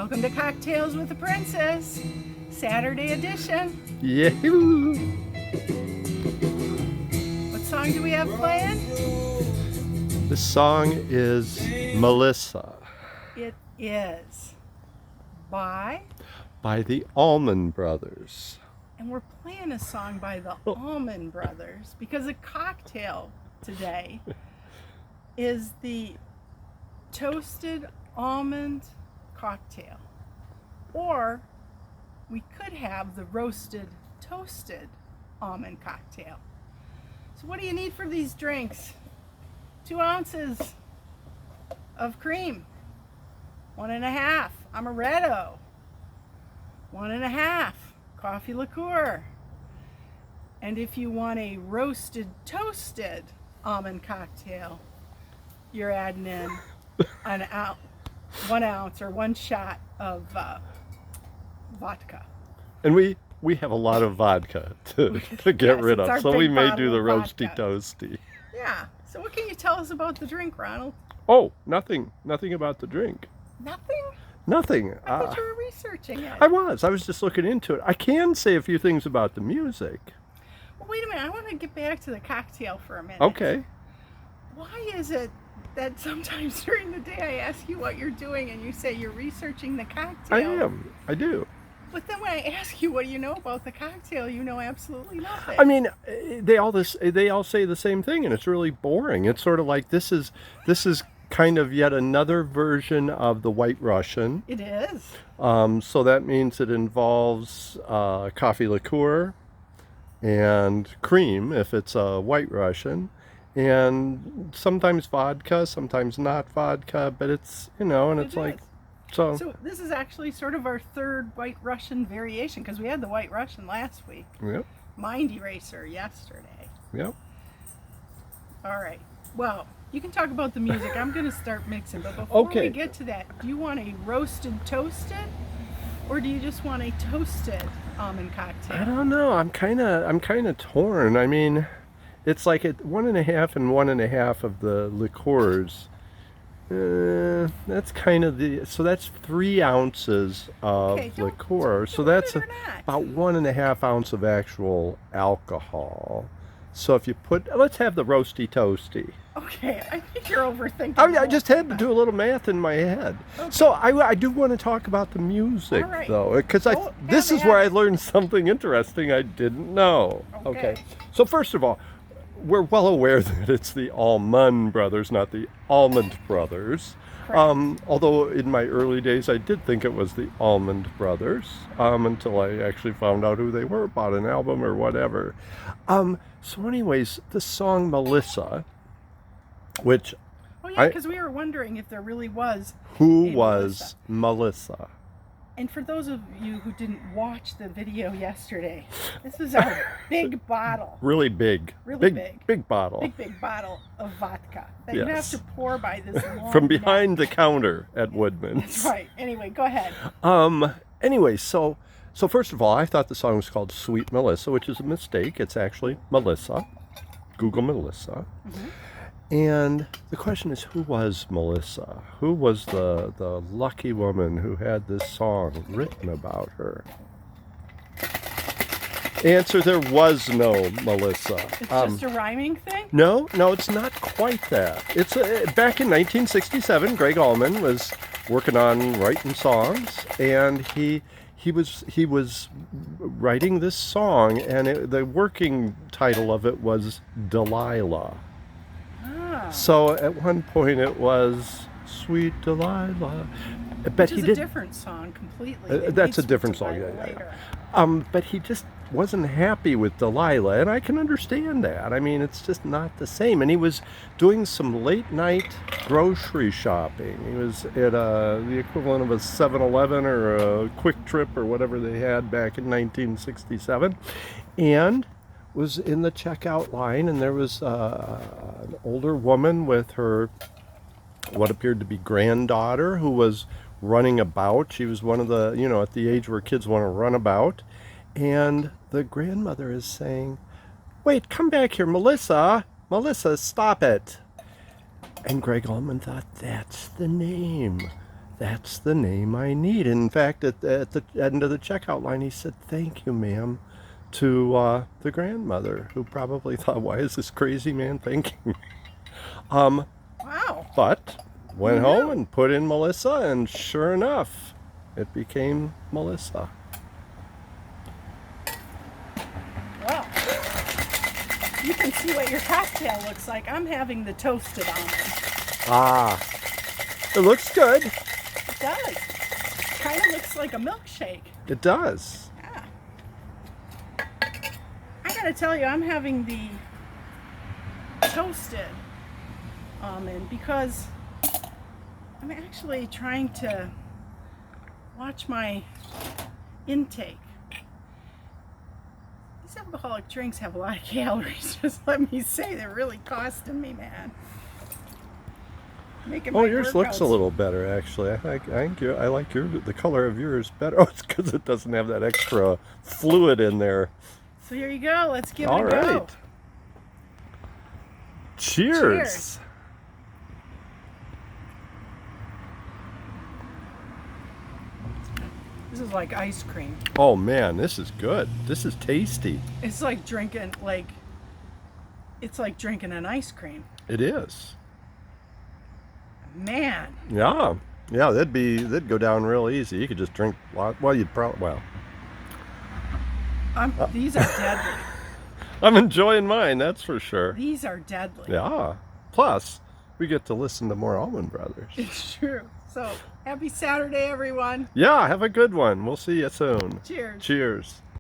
Welcome to Cocktails with the Princess, Saturday edition. Yahoo! What song do we have playing? The song is Melissa It is by, the Almond Brothers. and we're playing a song by the Almond Brothers because a cocktail today is the toasted almond cocktail. Or we could have the roasted toasted almond cocktail. So what do you need for these drinks? 2 ounces of cream, 1.5 amaretto, 1.5 coffee liqueur. And if you want a roasted toasted almond cocktail, you're adding in 1 ounce or 1 shot of vodka. And we have a lot of vodka to get Yes, rid it's our of, so big we may bottle do the of roasty vodka. toasty. Yeah. So what can you tell us about the drink, Ronald? Oh, nothing about the drink. Nothing? Nothing. I thought you were researching it. I was just looking into it. I can say a few things about the music. Well, wait a minute. I want to get back to the cocktail for a minute. Okay. Why is it that sometimes during the day I ask you what you're doing and you say you're researching the cocktail? I am. I do. But then when I ask you what do you know about the cocktail, you know absolutely nothing. I mean, they all say the same thing, and it's really boring. It's sort of like this is kind of yet another version of the White Russian. It is. So that means it involves coffee liqueur and cream if it's a White Russian, and sometimes vodka, sometimes not vodka, but it's, and it's like, so this is actually sort of our third White Russian variation because we had the White Russian last week. Yep. Mind Eraser yesterday. Yep. All right. Well, you can talk about the music. I'm going to start mixing, but before Okay. we get to that, do you want a roasted toasted, or do you just want a toasted almond cocktail? I don't know. I'm kind of torn. I mean, it's like 1.5 and 1.5 of the liqueurs. That's kind of so that's 3 ounces of liqueur. So that's about 1.5 ounce of actual alcohol. So if you let's have the roasty toasty. Okay, I think you're overthinking. I just had to do a little math in my head. Okay. So I do want to talk about the music, All right. though, because this is have where I at it. learned something interesting I didn't know. Okay. So first of all, we're well aware that it's the Almond Brothers, not the Almond Brothers. Although in my early days I did think it was the Almond Brothers, until I actually found out who they were, bought an album or whatever. So anyways, the song Melissa, which Oh yeah, because we were wondering if there really was who a was Melissa? And for those of you who didn't watch the video yesterday, this is our big bottle. Really big. Really big. Big bottle. Big bottle of vodka that you have Yes. to pour by this long From behind the neck. counter at Woodman's. That's right. Anyway, go ahead. Anyway, so first of all, I thought the song was called Sweet Melissa, which is a mistake. It's actually Melissa. Google Melissa. Mm-hmm. And the question is, who was Melissa? Who was the lucky woman who had this song written about her? Answer, there was no Melissa. It's just a rhyming thing? No, it's not quite that. It's back in 1967, Greg Almond was working on writing songs, and he was writing this song, and the working title of it was Delilah. So at one point it was Sweet Delilah. Which is a different song completely. That's a different song, yeah. But he just wasn't happy with Delilah, and I can understand that. I mean, it's just not the same. And he was doing some late night grocery shopping. He was at the equivalent of a 7-Eleven or a Quick Trip or whatever they had back in 1967, and was in the checkout line, and there was an older woman with her what appeared to be granddaughter who was running about. She was one of the, at the age where kids want to run about, and the grandmother is saying, "Wait, come back here, Melissa, stop it." And Greg Almond thought, that's the name. That's the name I need. In fact, at the end of the checkout line, he said, "Thank you, ma'am," to the grandmother, who probably thought, "Why is this crazy man thanking me?" Wow. But went Who home knew? and put in Melissa, and sure enough, it became Melissa. Well, you can see what your cocktail looks like. I'm having the toasted almond. Ah, it looks good. It does. Kind of looks like a milkshake. It does. Yeah. I gotta tell you, I'm having the toasted almond because I'm actually trying to watch my intake. These alcoholic drinks have a lot of calories. Just let me say, they're really costing me, man. Making Oh, my yours looks a workouts- little better, actually. I like the color of yours better. Oh, it's because it doesn't have that extra fluid in there. So here you go. Let's give All it a go. right. Cheers. Cheers. This is like ice cream. Oh man, this is good. This is tasty. It's like drinking it's like drinking an ice cream. It is. Man, Yeah. Yeah, that'd go down real easy. You could just drink well, you'd probably these are deadly. I'm enjoying mine, that's for sure. These are deadly. Yeah. Plus, we get to listen to more Almond Brothers. It's true. So happy Saturday, everyone. Yeah, have a good one. We'll see you soon. Cheers. Cheers.